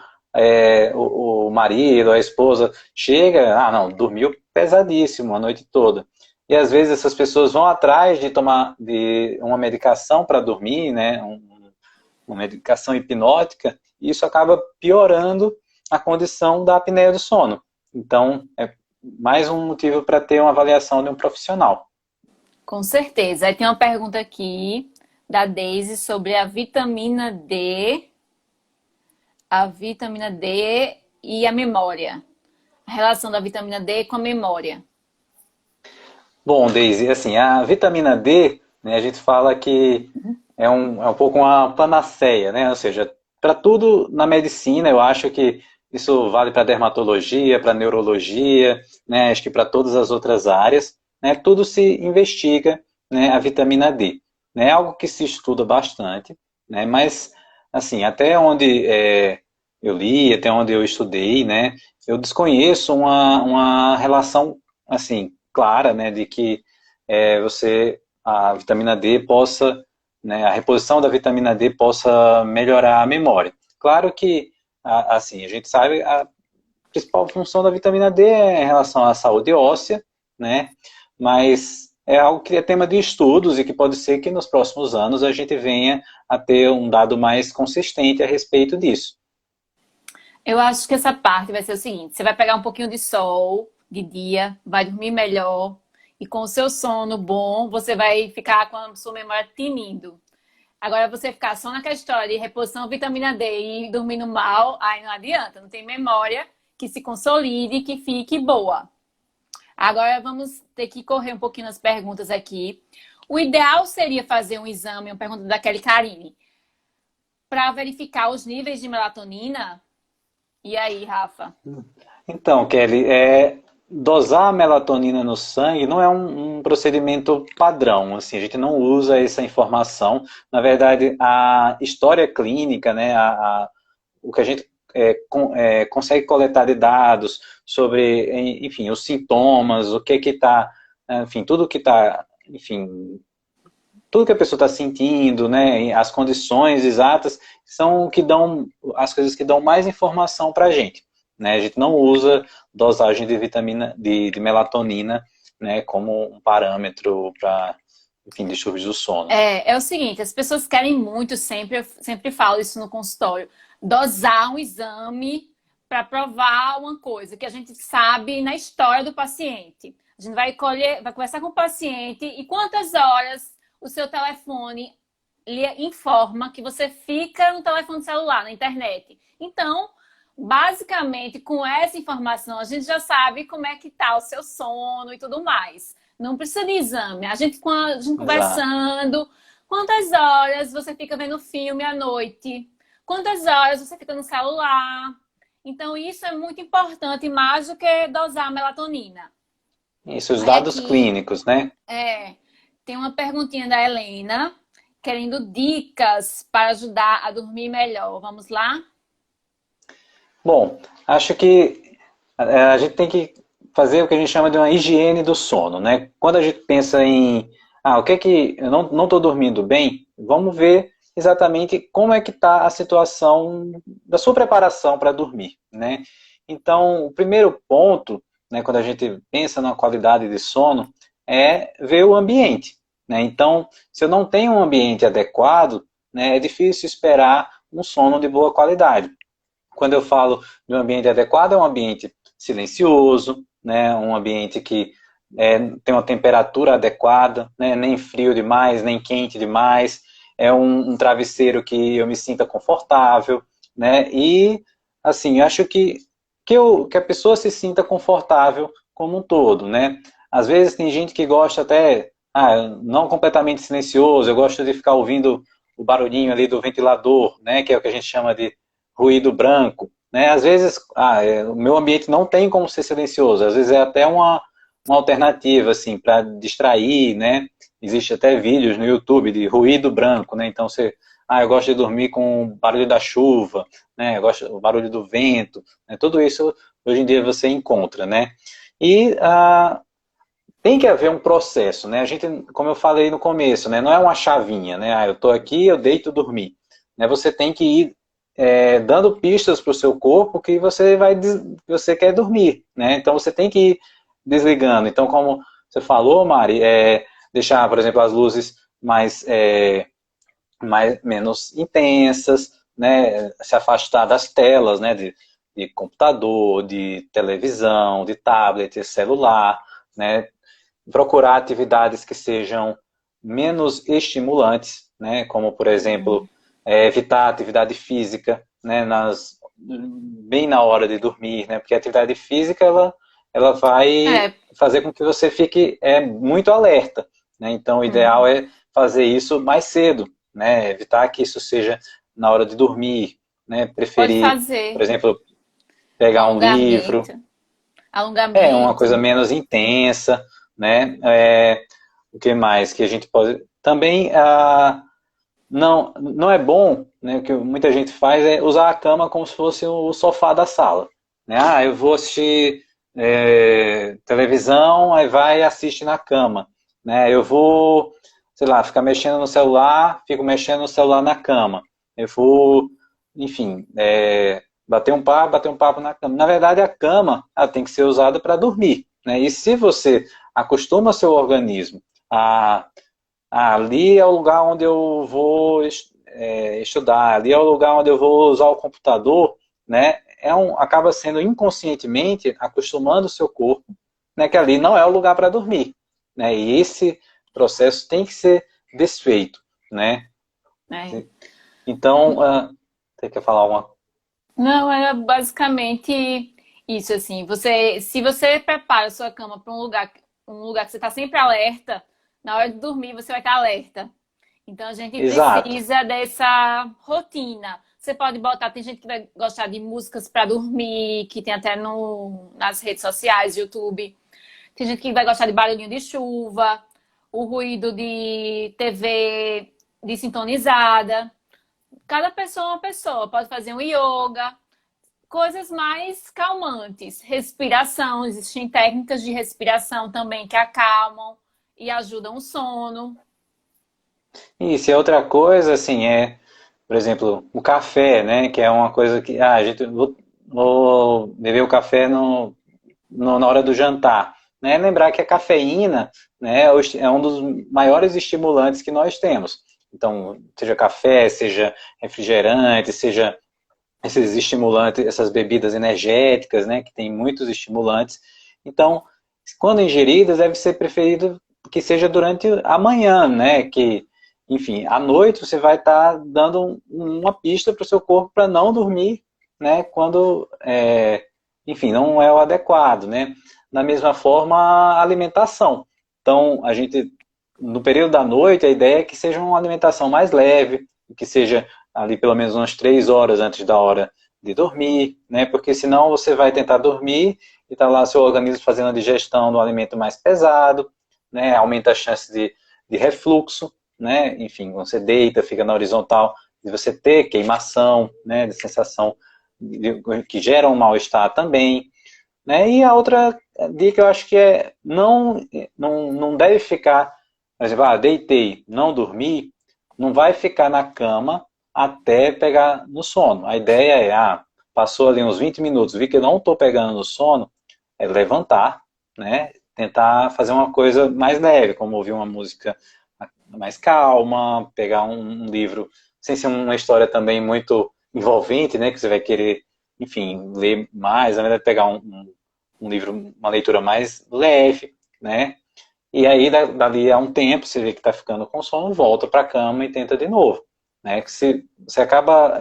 o marido, a esposa chega, não, dormiu pesadíssimo a noite toda. E às vezes essas pessoas vão atrás de tomar uma medicação para dormir, né? Uma medicação hipnótica, e isso acaba piorando a condição da apneia do sono. Então, é mais um motivo para ter uma avaliação de um profissional. Com certeza. Aí tem uma pergunta aqui da Daisy sobre a vitamina D e a memória. A relação da vitamina D com a memória. Bom, Daisy, assim, a vitamina D, né, a gente fala que é um pouco uma panaceia, né? Ou seja, para tudo na medicina, eu acho que isso vale para dermatologia, para neurologia, né? Acho que para todas as outras áreas, né? Tudo se investiga, né, a vitamina D. Né? É algo que se estuda bastante, né? Mas, assim, até onde eu li, até onde eu estudei, né? Eu desconheço uma relação, assim, clara, né, de que a vitamina D possa, né, a reposição da vitamina D possa melhorar a memória. Claro que, assim, a gente sabe a principal função da vitamina D é em relação à saúde óssea, né, mas é algo que é tema de estudos e que pode ser que nos próximos anos a gente venha a ter um dado mais consistente a respeito disso. Eu acho que essa parte vai ser o seguinte: você vai pegar um pouquinho de sol de dia, vai dormir melhor, e com o seu sono bom, você vai ficar com a sua memória tinindo. Agora, você ficar só naquela história de reposição vitamina D e dormindo mal, aí não adianta, não tem memória que se consolide, que fique boa. Agora, vamos ter que correr um pouquinho nas perguntas aqui. O ideal seria fazer um exame, uma pergunta da Kelly Karine, para verificar os níveis de melatonina. E aí, Rafa? Então, Kelly, dosar a melatonina no sangue não é um procedimento padrão, assim, a gente não usa essa informação. Na verdade, a história clínica, né, o que a gente consegue coletar de dados sobre, enfim, os sintomas, o que está, enfim, tudo que está, enfim, tudo que a pessoa está sentindo, né, as condições exatas, são o que dão, as coisas que dão mais informação para a gente. Né? A gente não usa dosagem de vitamina, de melatonina, né, como um parâmetro para, enfim, distúrbios do sono. É o seguinte, as pessoas querem muito, eu sempre falo isso no consultório, dosar um exame para provar uma coisa que a gente sabe na história do paciente. A gente vai conversar com o paciente e quantas horas o seu telefone lhe informa que você fica no telefone celular, na internet. Então, basicamente, com essa informação, a gente já sabe como é que tá o seu sono e tudo mais. Não precisa de exame. A gente conversando, quantas horas você fica vendo filme à noite? Quantas horas você fica no celular? Então, isso é muito importante, mais do que dosar a melatonina. Isso, os dados clínicos, né? Tem uma perguntinha da Helena, querendo dicas para ajudar a dormir melhor. Vamos lá? Bom, acho que a gente tem que fazer o que a gente chama de uma higiene do sono, né? Quando a gente pensa em, o que é que eu não estou dormindo bem, vamos ver exatamente como é que está a situação da sua preparação para dormir, né? Então, o primeiro ponto, né, quando a gente pensa na qualidade de sono, é ver o ambiente, né? Então, se eu não tenho um ambiente adequado, né, é difícil esperar um sono de boa qualidade. Quando eu falo de um ambiente adequado, é um ambiente silencioso, né? Um ambiente que tem uma temperatura adequada, né? Nem frio demais, nem quente demais. É um travesseiro que eu me sinta confortável, né? E, assim, acho que a pessoa se sinta confortável como um todo, né? Às vezes tem gente que gosta até, não completamente silencioso, eu gosto de ficar ouvindo o barulhinho ali do ventilador, né? Que é o que a gente chama de ruído branco, né? Às vezes, o meu ambiente não tem como ser silencioso, às vezes é até uma alternativa, assim, para distrair, né? Existe até vídeos no YouTube de ruído branco, né? Então eu gosto de dormir com o barulho da chuva, né? Eu gosto do barulho do vento, né? Tudo isso hoje em dia você encontra, né? E tem que haver um processo, né? A gente, como eu falei no começo, né? Não é uma chavinha, né? Eu tô aqui, eu deito, dormir, né? Você tem que ir dando pistas para o seu corpo que você quer dormir, né? Então você tem que ir desligando. Então, como você falou, Mari, deixar, por exemplo, as luzes menos intensas, né? Se afastar das telas, né? De computador, de televisão, de tablet, celular, né? Procurar atividades que sejam menos estimulantes, né? Como, por exemplo, evitar atividade física, né? Bem na hora de dormir, né? Porque a atividade física, ela vai É, fazer com que você fique muito alerta, né? Então, o ideal uhum. é fazer isso mais cedo, né? Evitar que isso seja na hora de dormir, né? Pode Preferir, por fazer exemplo, pegar um livro, alongamento, uma coisa alongamento. menos intensa, né? O que mais que a gente pode... Também, não é bom, né? O que muita gente faz é usar a cama como se fosse o sofá da sala, né? Eu vou assistir televisão, aí vai e assiste na cama, né? Eu vou, sei lá, ficar mexendo no celular, fico mexendo no celular na cama. Eu vou, enfim, bater um papo na cama. Na verdade, a cama, ela tem que ser usada para dormir, né? E se você acostuma seu organismo a ali é o lugar onde eu vou estudar, ali é o lugar onde eu vou usar o computador, né? Acaba sendo inconscientemente acostumando o seu corpo, né, que ali não é o lugar para dormir, né? E esse processo tem que ser desfeito, né? Né? Então, você quer falar uma? Não, era basicamente isso, assim. Se você prepara a sua cama para um lugar que você está sempre alerta, na hora de dormir você vai estar alerta. Então a gente Exato. precisa dessa rotina. Você pode botar, tem gente que vai gostar de músicas para dormir, que tem até nas redes sociais, YouTube. Tem gente que vai gostar de barulhinho de chuva, o ruído de TV desintonizada. Cada pessoa é uma pessoa. Pode fazer um yoga, coisas mais calmantes. Respiração, existem técnicas de respiração também que acalmam e ajudam o sono. Isso, e outra coisa, assim, por exemplo, o café, né? Que é uma coisa que, a gente, vou beber o café na hora do jantar, né? Lembrar que a cafeína, né, é um dos maiores estimulantes que nós temos. Então, seja café, seja refrigerante, seja esses estimulantes, essas bebidas energéticas, né, que tem muitos estimulantes. Então, quando ingeridas, deve ser preferido que seja durante a manhã, né, que, enfim, à noite você vai estar dando uma pista para o seu corpo para não dormir, né, quando, enfim, não é o adequado, né. Da mesma forma, a alimentação. Então, no período da noite, a ideia é que seja uma alimentação mais leve, que seja ali pelo menos umas 3 horas antes da hora de dormir, né? Porque senão você vai tentar dormir e tá lá seu organismo fazendo a digestão do alimento mais pesado, né? Aumenta a chance de refluxo, né? Enfim, quando você deita, fica na horizontal, de você ter queimação, né? De sensação que gera um mal-estar também, né? E a outra dica eu acho que não deve ficar, por exemplo, deitei, não dormi, não vai ficar na cama até pegar no sono. A ideia passou ali uns 20 minutos, vi que eu não estou pegando no sono, é levantar, né? Tentar fazer uma coisa mais leve, como ouvir uma música mais calma, pegar um livro, sem ser uma história também muito envolvente, né? Que você vai querer, enfim, ler mais, na verdade pegar um livro, uma leitura mais leve, né? E aí, dali a um tempo, você vê que está ficando com sono, volta para a cama e tenta de novo, né? Que se você acaba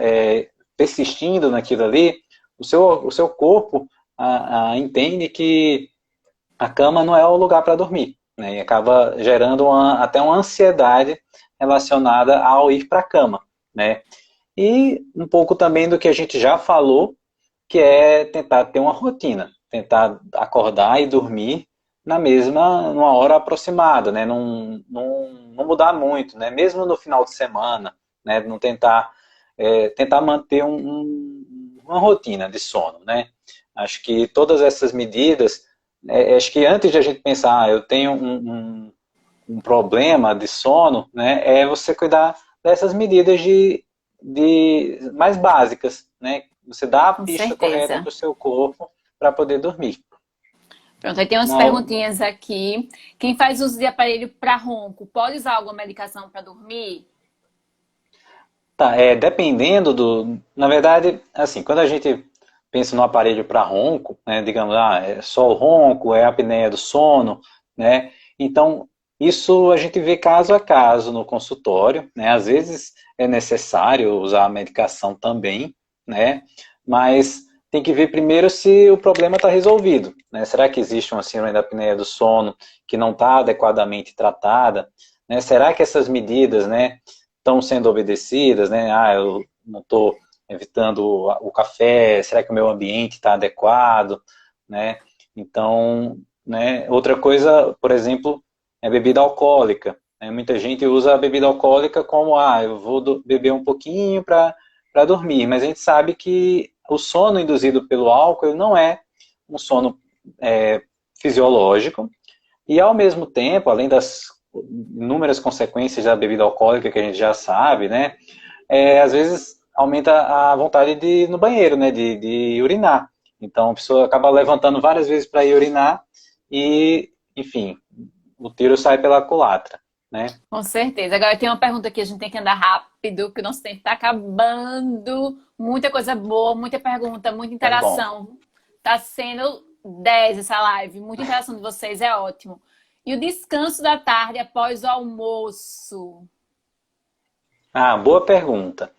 persistindo naquilo ali, o seu corpo entende que a cama não é o lugar para dormir, né? E acaba gerando até uma ansiedade relacionada ao ir para a cama, né? E um pouco também do que a gente já falou, que é tentar ter uma rotina, tentar acordar e dormir numa hora aproximada, né? Não mudar muito, né? Mesmo no final de semana, né? Não tentar manter uma rotina de sono, né? Acho que todas essas medidas, acho que antes de a gente pensar, eu tenho um problema de sono, né? É você cuidar dessas medidas de mais básicas, né? Você dá a Com pista correta certeza. para o seu corpo para poder dormir. Pronto, aí tem umas Uma, perguntinhas aqui. Quem faz uso de aparelho para ronco, pode usar alguma medicação para dormir? tá, dependendo do. Na verdade, assim, quando a gente pensa no aparelho para ronco, né, digamos, é só o ronco, é a apneia do sono, né? Então, isso a gente vê caso a caso no consultório, né? Às vezes é necessário usar a medicação também, né? Mas tem que ver primeiro se o problema está resolvido, né? Será que existe uma síndrome da apneia do sono que não está adequadamente tratada, né? Será que essas medidas, né, estão sendo obedecidas, né? Eu não estou evitando o café, será que o meu ambiente está adequado, né? Então, né, outra coisa, por exemplo, é bebida alcoólica, né? Muita gente usa a bebida alcoólica como, eu vou beber um pouquinho para dormir, mas a gente sabe que o sono induzido pelo álcool não é um sono fisiológico, e ao mesmo tempo, além das inúmeras consequências da bebida alcoólica que a gente já sabe, né? Às vezes aumenta a vontade de ir no banheiro, né? De urinar. Então a pessoa acaba levantando várias vezes para ir urinar e, enfim, o tiro sai pela culatra, né? Com certeza. Agora tem uma pergunta aqui, a gente tem que andar rápido, que o nosso tempo está acabando. Muita coisa boa, muita pergunta, muita É bom. interação. Tá sendo 10 essa live. Muita interação de vocês, é ótimo. E o descanso da tarde após o almoço? Boa pergunta.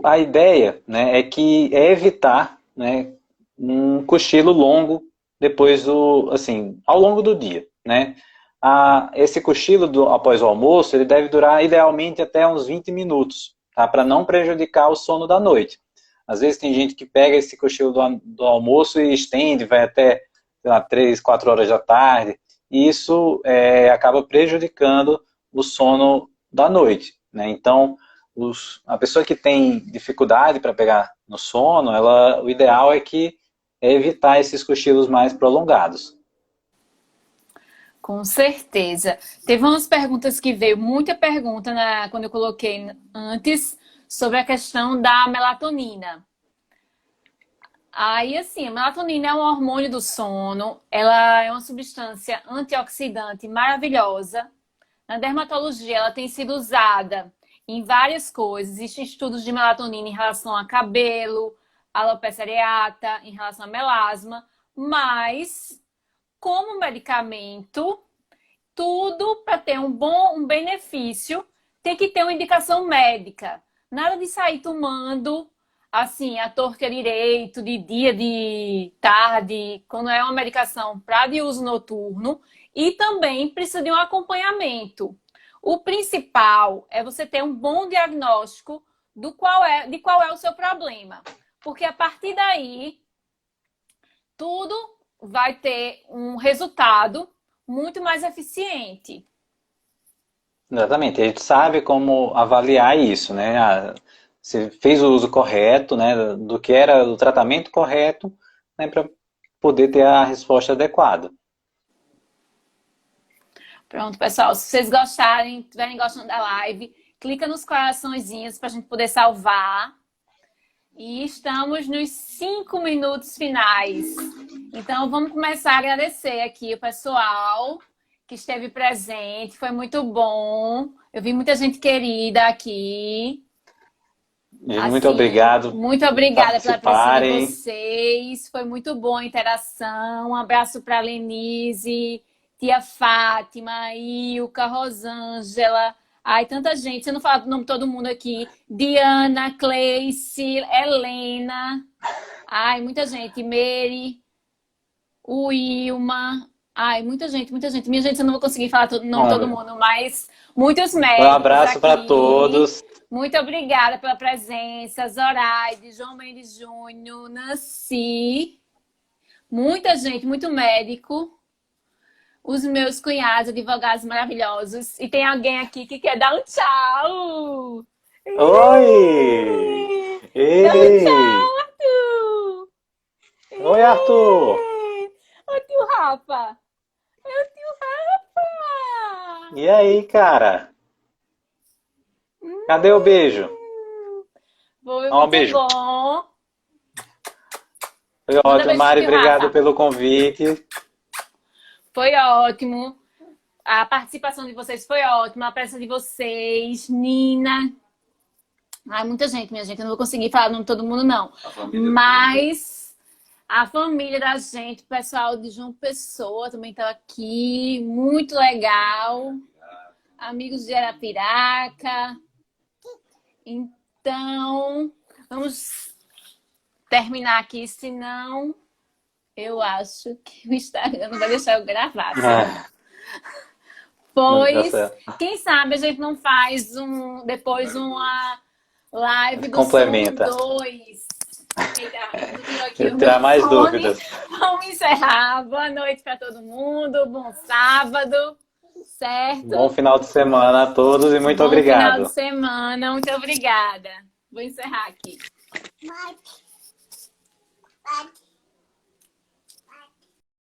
A ideia, né, é evitar, né, um cochilo longo depois assim, ao longo do dia, né? Esse cochilo após o almoço, ele deve durar idealmente até uns 20 minutos, tá? Para não prejudicar o sono da noite. Às vezes tem gente que pega esse cochilo do almoço e estende, vai até, sei lá, 3, 4 horas da tarde, e isso acaba prejudicando o sono da noite, né? Então, a pessoa que tem dificuldade para pegar no sono, o ideal é evitar esses cochilos mais prolongados. Com certeza. Teve umas perguntas que veio, muita pergunta quando eu coloquei antes sobre a questão da melatonina. Aí, assim, a melatonina é um hormônio do sono, ela é uma substância antioxidante maravilhosa. Na dermatologia, ela tem sido usada em várias coisas. Existem estudos de melatonina em relação a cabelo, alopecia areata, em relação a melasma, mas como medicamento, tudo para ter um benefício tem que ter uma indicação médica. Nada de sair tomando assim, a torta direito, de dia, de tarde, quando é uma medicação para de uso noturno, e também precisa de um acompanhamento. O principal é você ter um bom diagnóstico de qual é o seu problema. Porque a partir daí, tudo vai ter um resultado muito mais eficiente. Exatamente, a gente sabe como avaliar isso, né? Você fez o uso correto, né, do que era o tratamento correto, né, para poder ter a resposta adequada. Pronto, pessoal, se vocês gostarem, estiverem gostando da live, clica nos coraçõezinhos para a gente poder salvar. E estamos nos 5 minutos finais. Então, vamos começar a agradecer aqui o pessoal que esteve presente. Foi muito bom. Eu vi muita gente querida aqui. Muito Assim, obrigado muito por obrigada pela presença de participarem. vocês. Foi muito boa a interação. Um abraço para a Lenise, tia Fátima, Ilka, Rosângela. Ai, tanta gente. Você não fala o nome de todo mundo aqui. Diana, Cleice, Helena. Ai, muita gente. Mary, o Ilma. Ai, muita gente, muita gente. Minha gente, eu não vou conseguir falar o nome de todo Bom, mundo, mas muitos um médicos abraço para aqui. todos. Muito obrigada pela presença. Zoraide, João Mendes Júnior, Nancy. Muita gente, muito médico. Os meus cunhados, advogados maravilhosos. E tem alguém aqui que quer dar um tchau. Oi! Dá um Ei! tchau, Arthur. Oi, Arthur! Ô, tio Rafa. É o tio Rafa. E aí, cara? Cadê o beijo? Foi Ó, um muito beijo. bom. Foi Manda ótimo, beijo pro Mari. tio Obrigado Rafa. pelo convite. Foi ótimo. A participação de vocês foi ótima. A presença de vocês, Nina. Ai, muita gente, minha gente. Eu não vou conseguir falar o nome de todo mundo, não. Mas a família da gente, o pessoal de João Pessoa também estava aqui. Muito legal. Amigos de Arapiraca. Então, vamos terminar aqui, senão eu acho que o Instagram não vai deixar eu gravar. Ah, tá Pois, certo. quem sabe a gente não faz depois uma live do Som Complementa. 2. Eita, aqui o Tirar meu mais fone. dúvidas. Vamos encerrar. Boa noite para todo mundo. Bom sábado. Certo? Bom final de semana a todos e muito Bom final de obrigado. semana. Muito obrigada. Vou encerrar aqui.